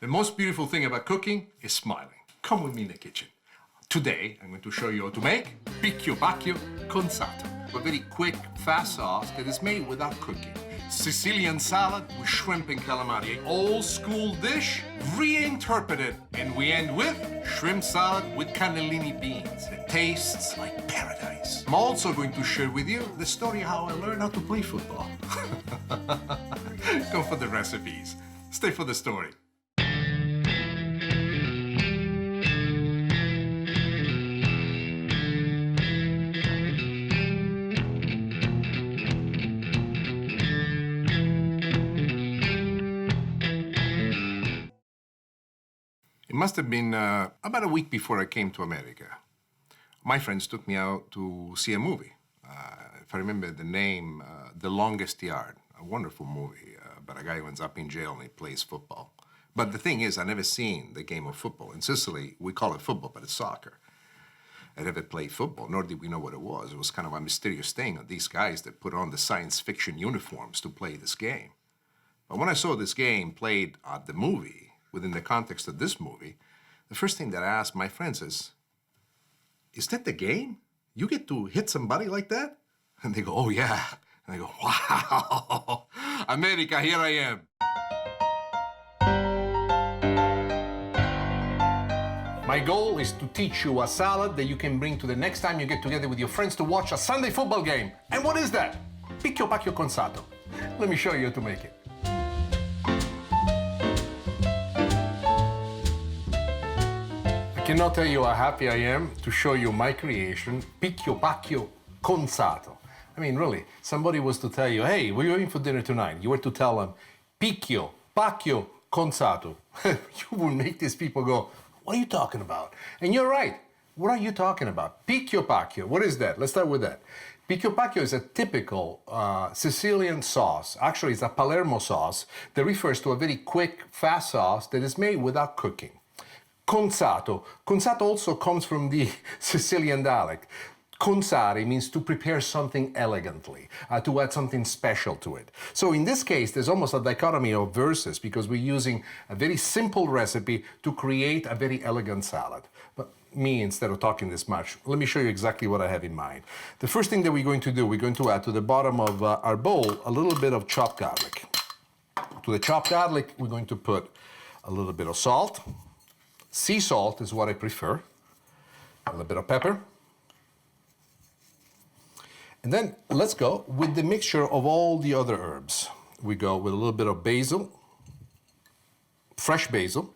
The most beautiful thing about cooking is smiling. Come with me in the kitchen. Today, I'm going to show you how to make Pikkio Pakkio Conzato, a very quick, fast sauce that is made without cooking. Sicilian salad with shrimp and calamari, an old-school dish reinterpreted. And we end with shrimp salad with cannellini beans. It tastes like paradise. I'm also going to share with you the story of how I learned how to play football. Go for the recipes. Stay for the story. It must have been about a week before I came to America. My friends took me out to see a movie. If I remember the name, The Longest Yard, a wonderful movie about a guy who ends up in jail and he plays football. But the thing is, I've never seen the game of football. In Sicily, we call it football, but it's soccer. I never played football, nor did we know what it was. It was kind of a mysterious thing of these guys that put on the science fiction uniforms to play this game. But when I saw this game played at the movie, within the context of this movie, the first thing that I asked my friends is that the game? You get to hit somebody like that? And they go, oh yeah. And I go, wow, America, here I am. My goal is to teach you a salad that you can bring to the next time you get together with your friends to watch a Sunday football game. And what is that? Pikkio Pakkio Conzato. Let me show you how to make it. I cannot tell you how happy I am to show you my creation, Pikkio Pakkio Conzato. I mean, really, somebody was to tell you, hey, what are you having for dinner tonight? You were to tell them, Pikkio Pakkio Conzato. You would make these people go, what are you talking about? And you're right. What are you talking about? Pikkio Pakkio, what is that? Let's start with that. Pikkio Pakkio is a typical Sicilian sauce. Actually, it's a Palermo sauce that refers to a very quick, fast sauce that is made without cooking. Conzato. Conzato also comes from the Sicilian dialect. Consare means to prepare something elegantly, to add something special to it. So in this case, there's almost a dichotomy of verses because we're using a very simple recipe to create a very elegant salad. But me, instead of talking this much, let me show you exactly what I have in mind. The first thing that we're going to do, we're going to add to the bottom of our bowl a little bit of chopped garlic. To the chopped garlic, we're going to put a little bit of salt. Sea salt is what I prefer, a little bit of pepper. And then let's go with the mixture of all the other herbs. We go with a little bit of basil, fresh basil.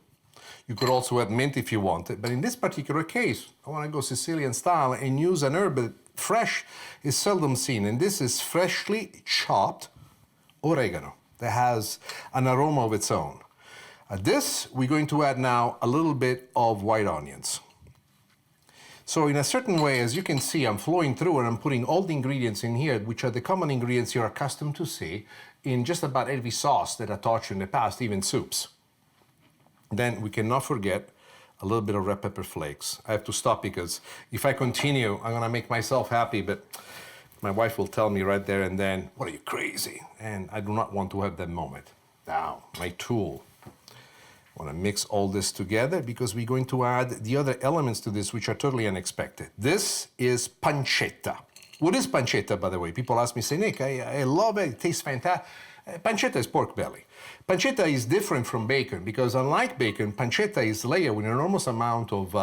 You could also add mint if you want it, but in this particular case, I want to go Sicilian style and use an herb that fresh is seldom seen, and this is freshly chopped oregano that has an aroma of its own. This, we're going to add now a little bit of white onions. So in a certain way, as you can see, I'm flowing through and I'm putting all the ingredients in here, which are the common ingredients you're accustomed to see in just about every sauce that I taught you in the past, even soups. Then we cannot forget a little bit of red pepper flakes. I have to stop because if I continue, I'm gonna make myself happy, but my wife will tell me right there and then, what are you, crazy? And I do not want to have that moment. Now, my tool. I want to mix all this together because we're going to add the other elements to this which are totally unexpected. This is pancetta. What is pancetta, by the way? People ask me, say, Nick, I love it, it tastes fantastic. Pancetta is pork belly. Pancetta is different from bacon because unlike bacon, pancetta is layered with an enormous amount of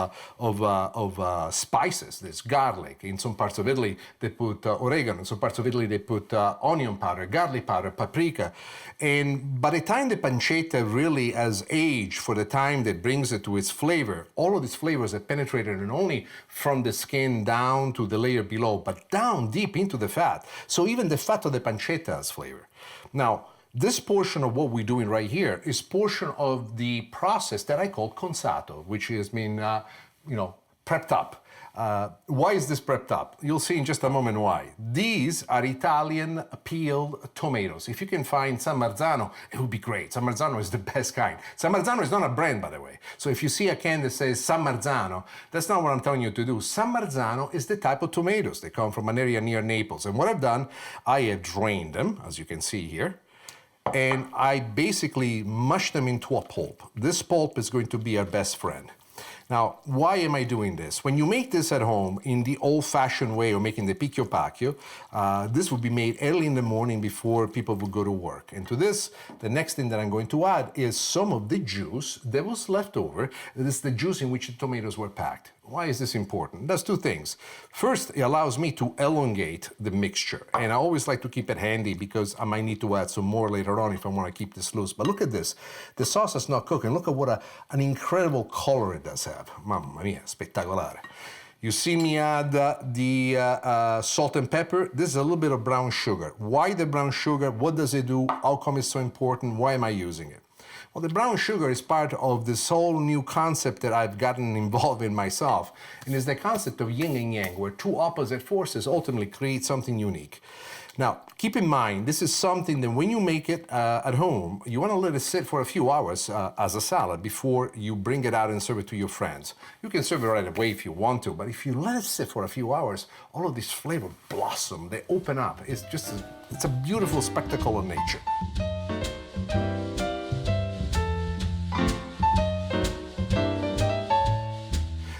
spices. There's garlic. In some parts of Italy, they put oregano. In some parts of Italy, they put onion powder, garlic powder, paprika. And by the time the pancetta really has aged for the time that brings it to its flavor, all of these flavors have penetrated not only from the skin down to the layer below, but down deep into the fat. So even the fat of the pancetta has flavor. Now, this portion of what we're doing right here is portion of the process that I call conzato, which has been, prepped up. Why is this prepped up? You'll see in just a moment why. These are Italian peeled tomatoes. If you can find San Marzano, it would be great. San Marzano is the best kind. San Marzano is not a brand, by the way. So if you see a can that says San Marzano, that's not what I'm telling you to do. San Marzano is the type of tomatoes. They come from an area near Naples. And what I've done, I have drained them, as you can see here. and I basically mush them into a pulp. This pulp is going to be our best friend. Now, why am I doing this? When you make this at home in the old-fashioned way of making the Pikkio Pakkio, this would be made early in the morning before people would go to work. And to this, the next thing that I'm going to add is some of the juice that was left over. This is the juice in which the tomatoes were packed. Why is this important? It does two things. First, it allows me to elongate the mixture. And I always like to keep it handy because I might need to add some more later on if I want to keep this loose. But look at this. The sauce is not cooking. Look at what an incredible color it does have. Mamma mia, spettacolare. You see me add the salt and pepper. This is a little bit of brown sugar. Why the brown sugar? What does it do? How come it's so important? Why am I using it? Well, the brown sugar is part of this whole new concept that I've gotten involved in myself, and is the concept of yin and yang, where two opposite forces ultimately create something unique. Now, keep in mind, this is something that when you make it at home, you want to let it sit for a few hours as a salad before you bring it out and serve it to your friends. You can serve it right away if you want to, but if you let it sit for a few hours, all of these flavors blossom, they open up. It's a beautiful spectacle of nature.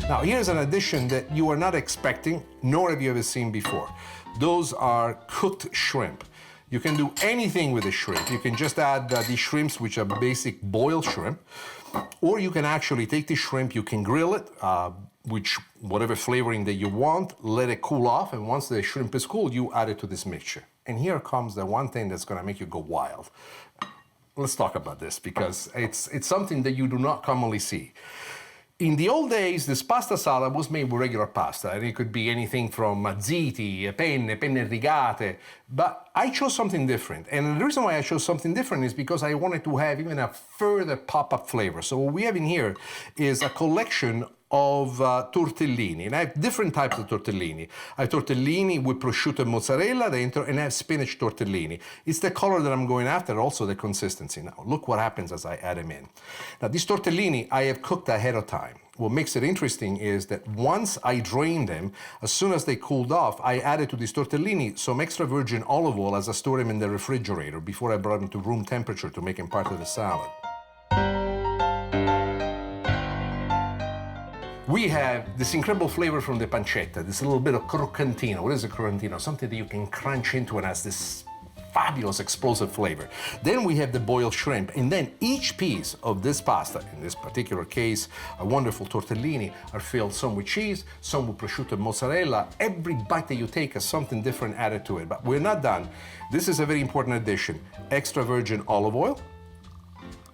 Now, here's an addition that you are not expecting, nor have you ever seen before. Those are cooked shrimp. You can do anything with the shrimp. You can just add the shrimps, which are basic boiled shrimp, or you can actually take the shrimp, you can grill it, whatever flavoring that you want, let it cool off, and once the shrimp is cool, you add it to this mixture. And here comes the one thing that's gonna make you go wild. Let's talk about this, because it's something that you do not commonly see. In the old days, this pasta salad was made with regular pasta, and it could be anything from ziti, penne rigate, but I chose something different. And the reason why I chose something different is because I wanted to have even a further pop-up flavor. So what we have in here is a collection of tortellini, and I have different types of tortellini. I have tortellini with prosciutto and mozzarella dentro, and I have spinach tortellini. It's the color that I'm going after, also the consistency. Now, look what happens as I add them in. Now, these tortellini I have cooked ahead of time. What makes it interesting is that once I drained them, as soon as they cooled off, I added to these tortellini some extra virgin olive oil as I stored them in the refrigerator before I brought them to room temperature to make them part of the salad. We have this incredible flavor from the pancetta, this little bit of croccantino. What is a croccantino? Something that you can crunch into and has this fabulous explosive flavor. Then we have the boiled shrimp, and then each piece of this pasta, in this particular case, a wonderful tortellini, are filled some with cheese, some with prosciutto and mozzarella. Every bite that you take has something different added to it, but we're not done. This is a very important addition. Extra virgin olive oil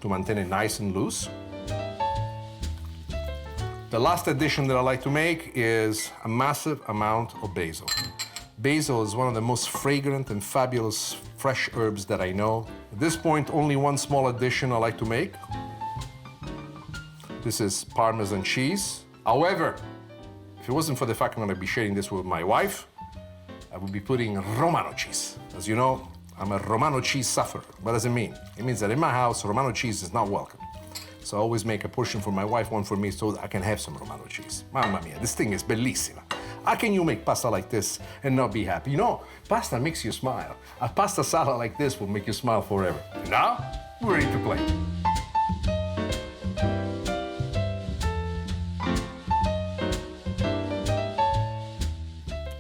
to maintain it nice and loose. The last addition that I like to make is a massive amount of basil. Basil is one of the most fragrant and fabulous fresh herbs that I know. At this point, only one small addition I like to make. This is Parmesan cheese. However, if it wasn't for the fact I'm going to be sharing this with my wife, I would be putting Romano cheese. As you know, I'm a Romano cheese sufferer. What does it mean? It means that in my house, Romano cheese is not welcome. So I always make a portion for my wife, one for me, so that I can have some Romano cheese. Mamma mia, this thing is bellissima. How can you make pasta like this and not be happy? You know, pasta makes you smile. A pasta salad like this will make you smile forever. And now, we're ready to play.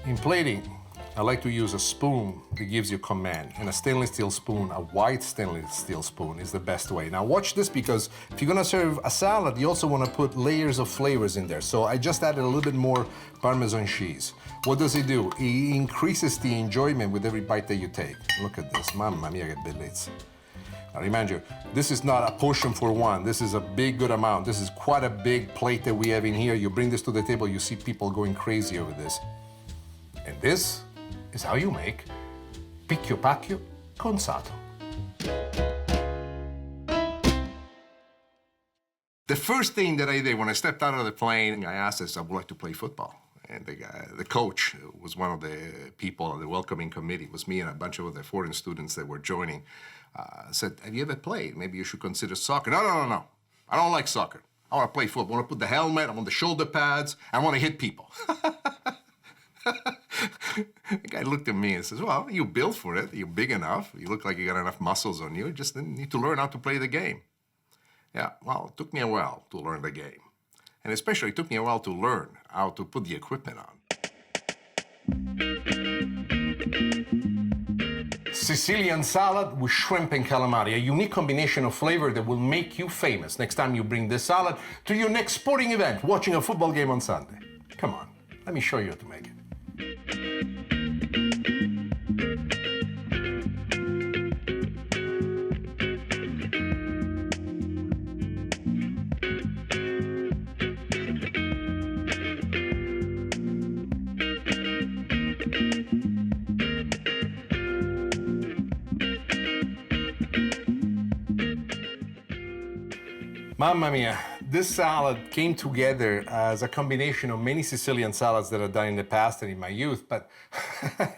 In plating, I like to use a spoon that gives you command, and a stainless steel spoon, a white stainless steel spoon, is the best way. Now watch this, because if you're gonna serve a salad, you also wanna put layers of flavors in there. So I just added a little bit more Parmesan cheese. What does it do? It increases the enjoyment with every bite that you take. Look at this, mamma mia che bellezza. Now remind you, this is not a portion for one. This is a big, good amount. This is quite a big plate that we have in here. You bring this to the table, you see people going crazy over this. And this is how you make Pikkio Pakkio Conzato. The first thing that I did when I stepped out of the plane, I asked us, I would like to play football. And the coach was one of the people on the welcoming committee. It was me and a bunch of other foreign students that were joining. Said, have you ever played? Maybe you should consider soccer. No. I don't like soccer. I want to play football. I want to put the helmet, I want the shoulder pads, I want to hit people. The guy looked at me and says, well, you built for it. You're big enough. You look like you got enough muscles on you. You just need to learn how to play the game. Yeah, well, it took me a while to learn the game. And especially it took me a while to learn how to put the equipment on. Sicilian salad with shrimp and calamari, a unique combination of flavor that will make you famous next time you bring this salad to your next sporting event, watching a football game on Sunday. Come on, let me show you how to make it. Mamma mia, this salad came together as a combination of many Sicilian salads that I've done in the past and in my youth, but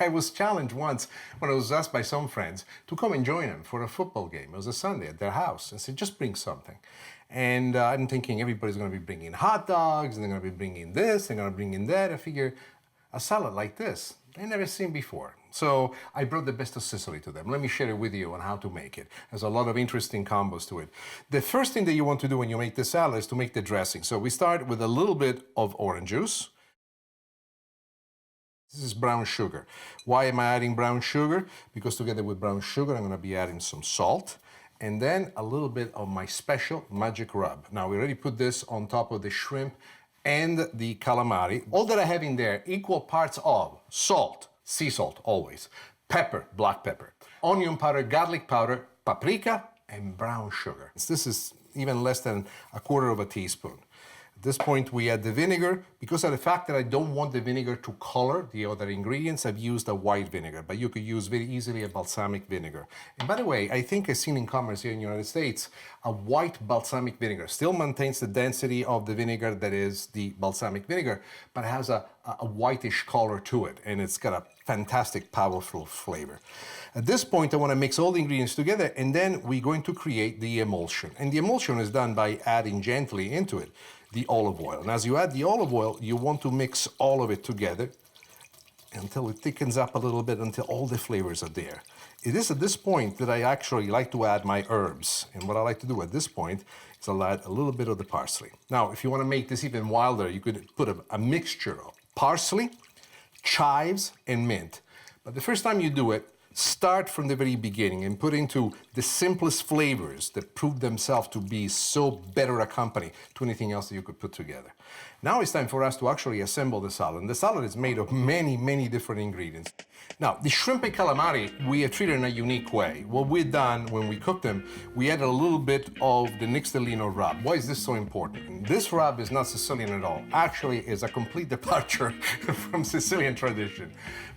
I was challenged once when I was asked by some friends to come and join them for a football game. It was a Sunday at their house. I said, just bring something. And I'm thinking everybody's gonna be bringing hot dogs, and they're gonna be bringing this, they're gonna bring in that. I figure a salad like this, I've never seen before. So I brought the best of Sicily to them. Let me share it with you on how to make it. There's a lot of interesting combos to it. The first thing that you want to do when you make the salad is to make the dressing. So we start with a little bit of orange juice. This is brown sugar. Why am I adding brown sugar? Because together with brown sugar, I'm gonna be adding some salt, and then a little bit of my special magic rub. Now, we already put this on top of the shrimp and the calamari. All that I have in there, equal parts of salt, sea salt always, pepper, black pepper, onion powder, garlic powder, paprika, and brown sugar. This is even less than a quarter of a teaspoon. At this point, we add the vinegar. Because of the fact that I don't want the vinegar to color the other ingredients, I've used a white vinegar, but you could use very easily a balsamic vinegar. And by the way, I think I've seen in commerce here in the United States, a white balsamic vinegar still maintains the density of the vinegar that is the balsamic vinegar, but has a whitish color to it, and it's got a fantastic, powerful flavor. At this point, I want to mix all the ingredients together, and then we're going to create the emulsion. And the emulsion is done by adding gently into it the olive oil. And as you add the olive oil, you want to mix all of it together until it thickens up a little bit, until all the flavors are there. It is at this point that I actually like to add my herbs. And what I like to do at this point is I'll add a little bit of the parsley. Now, if you want to make this even wilder, you could put a mixture of parsley, chives, and mint. But the first time you do it, start from the very beginning and put into the simplest flavors that prove themselves to be so better a company to anything else that you could put together. Now it's time for us to actually assemble the salad. And the salad is made of many, many different ingredients. Now, the shrimp and calamari, we have treated in a unique way. What we've done when we cook them, we added a little bit of the Nick Stellino rub. Why is this so important? And this rub is not Sicilian at all. Actually, is a complete departure from Sicilian tradition.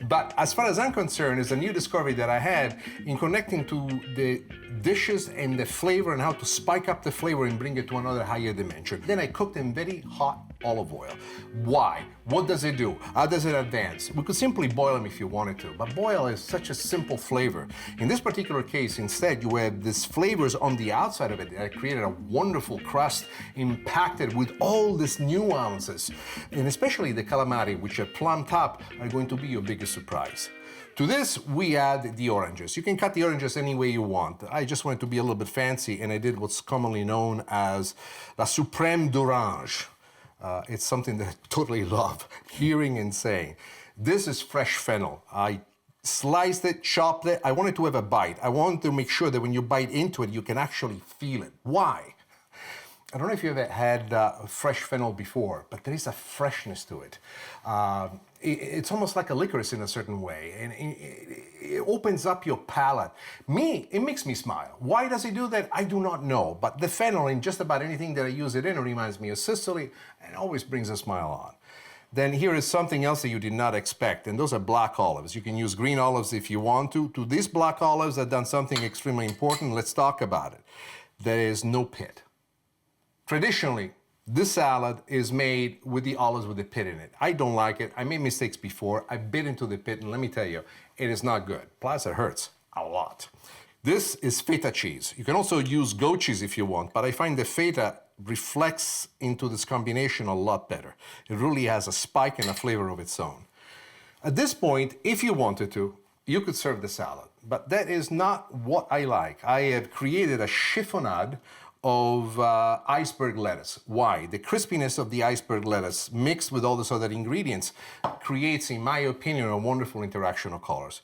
But as far as I'm concerned, it's a new discovery that I had in connecting to the dishes and the flavor and how to spike up the flavor and bring it to another higher dimension. Then I cooked in very hot olive oil. Why? What does it do? How does it advance? We could simply boil them if you wanted to, but boil is such a simple flavor. In this particular case, instead, you have these flavors on the outside of it that created a wonderful crust impacted with all these nuances. And especially the calamari, which are plum top, are going to be your biggest surprise. To this, we add the oranges. You can cut the oranges any way you want. I just wanted to be a little bit fancy, and I did what's commonly known as la suprême d'orange. It's something that I totally love hearing and saying. This is fresh fennel. I sliced it, chopped it. I wanted to have a bite. I wanted to make sure that when you bite into it, you can actually feel it. Why? I don't know if you've ever had fresh fennel before, but there is a freshness to it. It's almost like a licorice in a certain way, and it opens up your palate. It makes me smile. Why does it do that? I do not know, but the fennel in just about anything that I use it in reminds me of Sicily and always brings a smile on. Then here is something else that you did not expect, and those are black olives. You can use green olives if you want to. To these black olives, I've done something extremely important. Let's talk about it. There is no pit. Traditionally, this salad is made with the olives with the pit in it. I don't like it. I made mistakes before. I bit into the pit, and let me tell you, it is not good. Plus, it hurts a lot. This is feta cheese. You can also use goat cheese if you want, but I find the feta reflects into this combination a lot better. It really has a spike and a flavor of its own. At this point, if you wanted to, you could serve the salad, but that is not what I like. I have created a chiffonade of iceberg lettuce. Why? The crispiness of the iceberg lettuce mixed with all those other ingredients creates, in my opinion, a wonderful interaction of colors.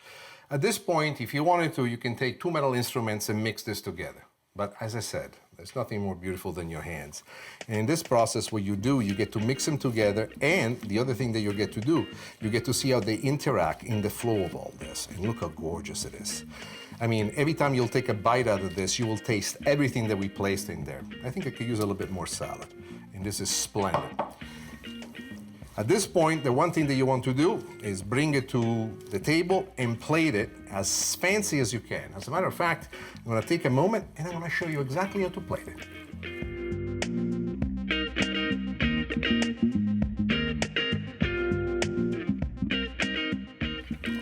At this point, if you wanted to, you can take two metal instruments and mix this together. But as I said, there's nothing more beautiful than your hands. And in this process, what you do, you get to mix them together, and the other thing that you get to do, you get to see how they interact in the flow of all this. And look how gorgeous it is. I mean, every time you'll take a bite out of this, you will taste everything that we placed in there. I think I could use a little bit more salad. And this is splendid. At this point, the one thing that you want to do is bring it to the table and plate it as fancy as you can. As a matter of fact, I'm gonna take a moment and I'm gonna show you exactly how to plate it.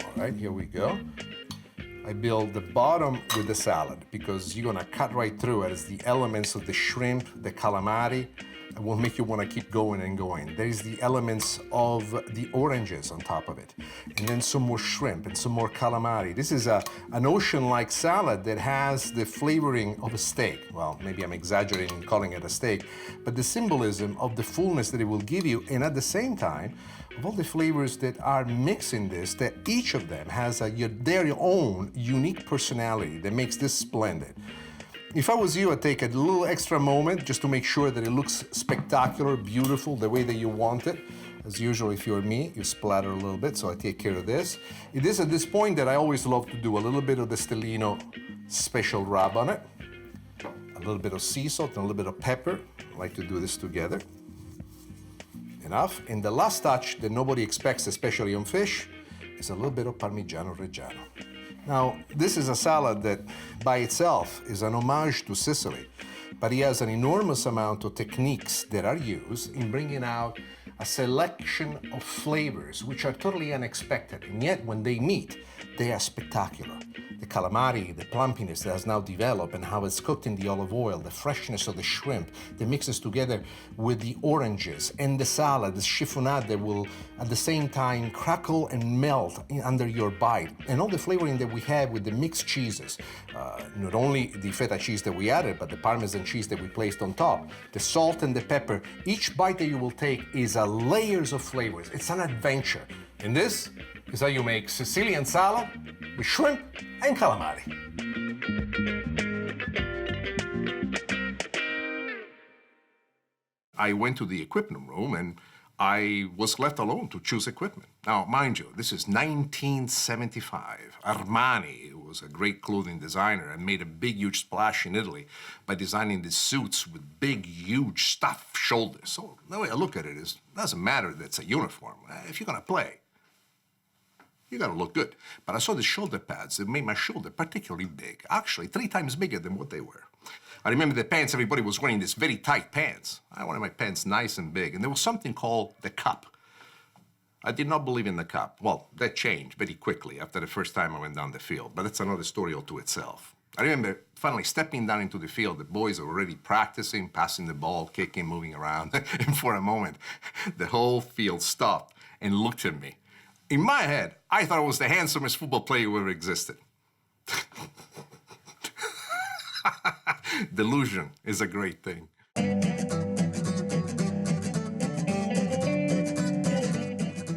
All right, here we go. I build the bottom with the salad because you're gonna cut right through it as the elements of the shrimp, the calamari, will make you want to keep going and going. There's the elements of the oranges on top of it. And then some more shrimp and some more calamari. This is an ocean-like salad that has the flavoring of a steak. Well, maybe I'm exaggerating calling it a steak, but the symbolism of the fullness that it will give you, and at the same time, of all the flavors that are mixed in this, that each of them has their own unique personality that makes this splendid. If I was you, I'd take a little extra moment just to make sure that it looks spectacular, beautiful, the way that you want it. As usual, if you're me, you splatter a little bit, so I take care of this. It is at this point that I always love to do a little bit of the Stellino special rub on it, a little bit of sea salt and a little bit of pepper. I like to do this together. Enough. And the last touch that nobody expects, especially on fish, is a little bit of Parmigiano Reggiano. Now, this is a salad that by itself is an homage to Sicily, but it has an enormous amount of techniques that are used in bringing out a selection of flavors which are totally unexpected, and yet when they meet, they are spectacular. The calamari, the plumpiness that has now developed and how it's cooked in the olive oil, the freshness of the shrimp that mixes together with the oranges, and the salad, the chiffonade that will at the same time crackle and melt under your bite, and all the flavoring that we have with the mixed cheeses. Not only the feta cheese that we added, but the Parmesan cheese that we placed on top, the salt and the pepper. Each bite that you will take is a layers of flavors. It's an adventure. And this is how you make Sicilian salad with shrimp and calamari. I went to the equipment room and I was left alone to choose equipment. Now, mind you, this is 1975. Armani was a great clothing designer and made a big, huge splash in Italy by designing these suits with big, huge stuffed shoulders. So the way I look at it is, it doesn't matter that it's a uniform. If you're gonna play, you gotta look good. But I saw the shoulder pads that made my shoulder particularly big, actually 3 times bigger than what they were. I remember the pants, everybody was wearing these very tight pants. I wanted my pants nice and big, and there was something called the cup. I did not believe in the cup. Well, that changed very quickly after the first time I went down the field, but that's another story all to itself. I remember finally stepping down into the field, the boys were already practicing, passing the ball, kicking, moving around, and for a moment, the whole field stopped and looked at me. In my head, I thought I was the handsomest football player who ever existed. Delusion is a great thing.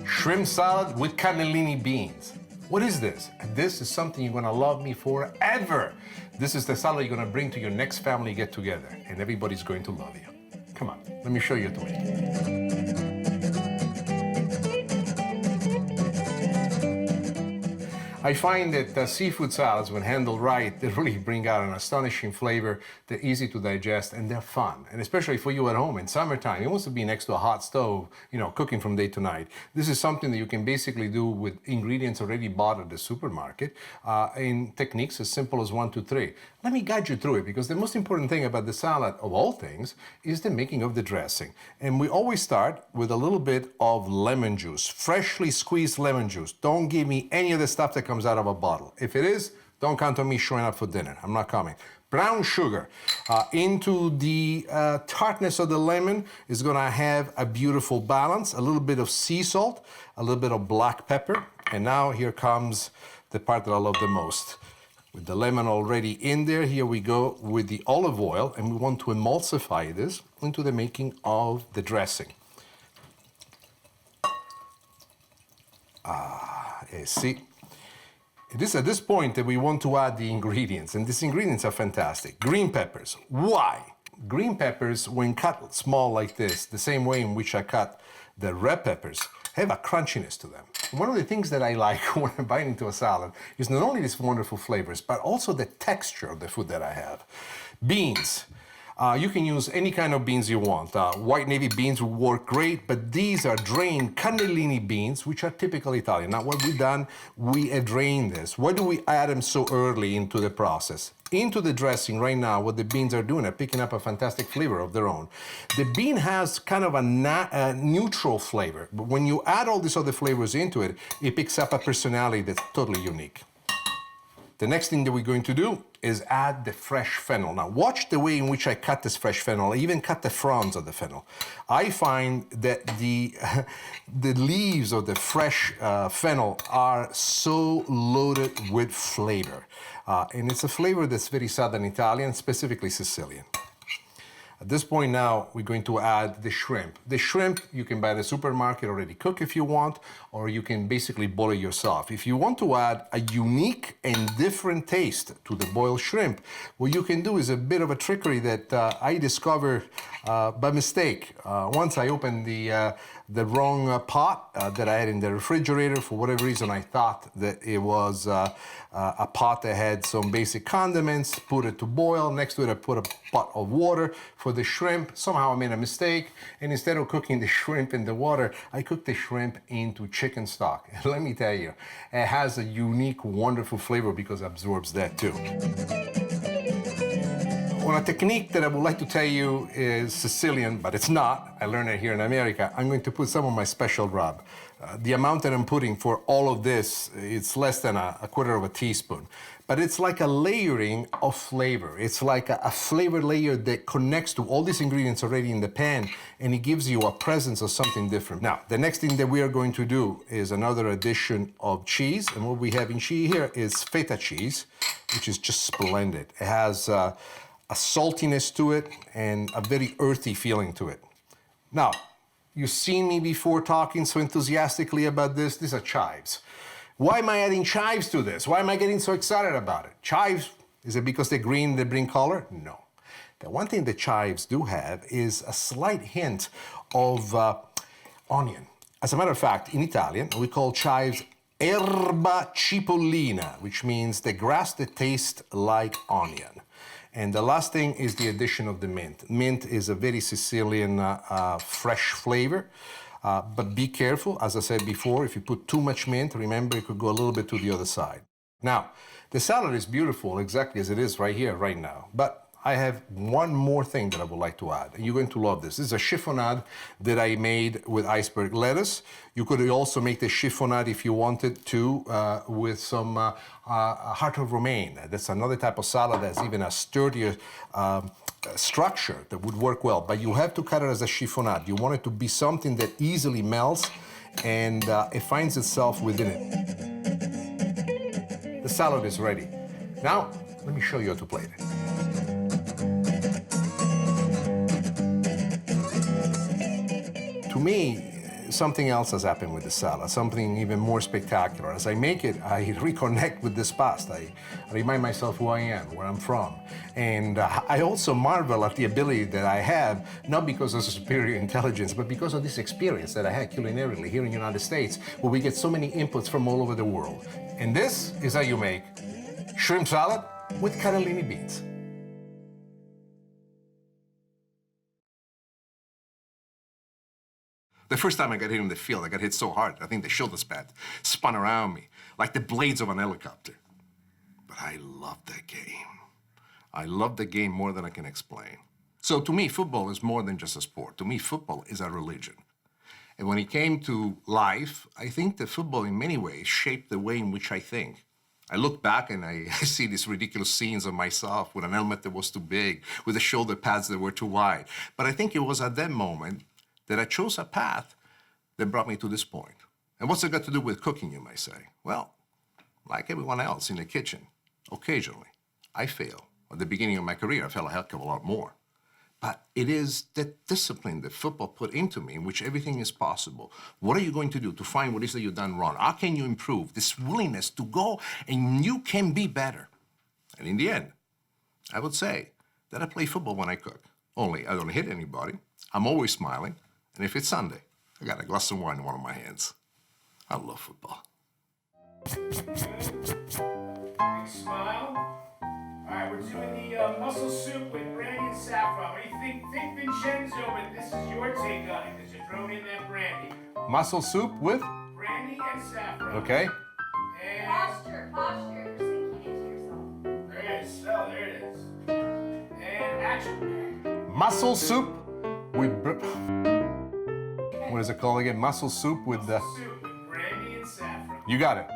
Shrimp salad with cannellini beans. What is this? This is something you're gonna love me forever. This is the salad you're gonna bring to your next family get-together, and everybody's going to love you. Come on, let me show you how to make it. I find that seafood salads, when handled right, they really bring out an astonishing flavor. They're easy to digest and they're fun. And especially for you at home in summertime, you want to be next to a hot stove, cooking from day to night. This is something that you can basically do with ingredients already bought at the supermarket in techniques as simple as 1, 2, 3. Let me guide you through it, because the most important thing about the salad, of all things, is the making of the dressing. And we always start with a little bit of lemon juice, freshly squeezed lemon juice. Don't give me any of the stuff that comes out of a bottle. If it is, Don't count on me showing up for dinner. I'm not coming. Brown sugar into the tartness of the lemon is gonna have a beautiful balance, a little bit of sea salt, a little bit of black pepper, and now here comes the part that I love the most. With the lemon already in there, here we go with the olive oil, and we want to emulsify this into the making of the dressing. See? It is at this point that we want to add the ingredients, and these ingredients are fantastic. Green peppers. Why? Green peppers, when cut small like this, the same way in which I cut the red peppers, have a crunchiness to them. One of the things that I like when I bite into a salad is not only these wonderful flavors, but also the texture of the food that I have. Beans. You can use any kind of beans you want. White navy beans will work great, but these are drained cannellini beans, which are typically Italian. Now, what we've done, we have drained this. Why do we add them so early into the process? Into the dressing right now, what the beans are doing are picking up a fantastic flavor of their own. The bean has kind of a neutral flavor, but when you add all these other flavors into it, it picks up a personality that's totally unique. The next thing that we're going to do is add the fresh fennel. Now watch the way in which I cut this fresh fennel. I even cut the fronds of the fennel. I find that the leaves of the fresh fennel are so loaded with flavor. And it's a flavor that's very Southern Italian, specifically Sicilian. At this point now, we're going to add the shrimp. The shrimp, you can buy at the supermarket already cooked if you want, or you can basically boil it yourself. If you want to add a unique and different taste to the boiled shrimp, what you can do is a bit of a trickery that I discovered by mistake. Once I opened the wrong pot that I had in the refrigerator. For whatever reason, I thought that it was a pot that had some basic condiments, put it to boil. Next to it, I put a pot of water for the shrimp. Somehow I made a mistake, and instead of cooking the shrimp in the water, I cooked the shrimp into chicken stock. And let me tell you, it has a unique, wonderful flavor because it absorbs that too. Well, a technique that I would like to tell you is Sicilian, but it's not. I learned it here in America. I'm going to put some of my special rub. The amount that I'm putting for all of this, it's less than a quarter of a teaspoon. But it's like a layering of flavor. It's like a flavor layer that connects to all these ingredients already in the pan, and it gives you a presence of something different. Now, the next thing that we are going to do is another addition of cheese. And what we have in cheese here is feta cheese, which is just splendid. It has a saltiness to it and a very earthy feeling to it. Now, you've seen me before talking so enthusiastically about this. These are chives. Why am I adding chives to this? Why am I getting so excited about it? Chives, is it because they're green, they bring color? No. The one thing that chives do have is a slight hint of onion. As a matter of fact, in Italian, we call chives erba cipollina, which means the grass that tastes like onion. And the last thing is the addition of the mint. Mint is a very Sicilian fresh flavor, but be careful. As I said before, if you put too much mint, remember it could go a little bit to the other side. Now, the salad is beautiful exactly as it is right here, right now. But I have one more thing that I would like to add, and you're going to love this. This is a chiffonade that I made with iceberg lettuce. You could also make the chiffonade if you wanted to with some heart of romaine. That's another type of salad that's even a sturdier structure that would work well, but you have to cut it as a chiffonade. You want it to be something that easily melts and it finds itself within it. The salad is ready. Now, let me show you how to plate it. To me, something else has happened with the salad, something even more spectacular. As I make it, I reconnect with this past. I remind myself who I am, where I'm from. And I also marvel at the ability that I have, not because of superior intelligence, but because of this experience that I had culinarily here in the United States, where we get so many inputs from all over the world. And this is how you make shrimp salad with cannellini beans. The first time I got hit in the field, I got hit so hard, I think the shoulder pad spun around me like the blades of an helicopter. But I loved that game. I loved the game more than I can explain. So to me, football is more than just a sport. To me, football is a religion. And when it came to life, I think that football in many ways shaped the way in which I think. I look back and I see these ridiculous scenes of myself with an helmet that was too big, with the shoulder pads that were too wide. But I think it was at that moment that I chose a path that brought me to this point. And what's it got to do with cooking, you may say? Well, like everyone else in the kitchen, occasionally, I fail. At the beginning of my career, I fell a heck of a lot more. But it is that discipline that football put into me in which everything is possible. What are you going to do to find what it is that you've done wrong? How can you improve? This willingness to go and you can be better. And in the end, I would say that I play football when I cook. Only I don't hit anybody. I'm always smiling. And if it's Sunday, I got a glass of wine in one of my hands. I love football. Big smile. All right, we're doing the mussel soup with brandy and saffron. What do you think? Think Vincenzo, but this is your take on it because you're throwing in that brandy. Mussel soup with? Brandy and saffron. Okay. And Posture. You're sinking into yourself. there it is. Oh, there it is. And action. Mussel soup with... What is it called again? Mussel soup with the... Soup with brandy and saffron. You got it.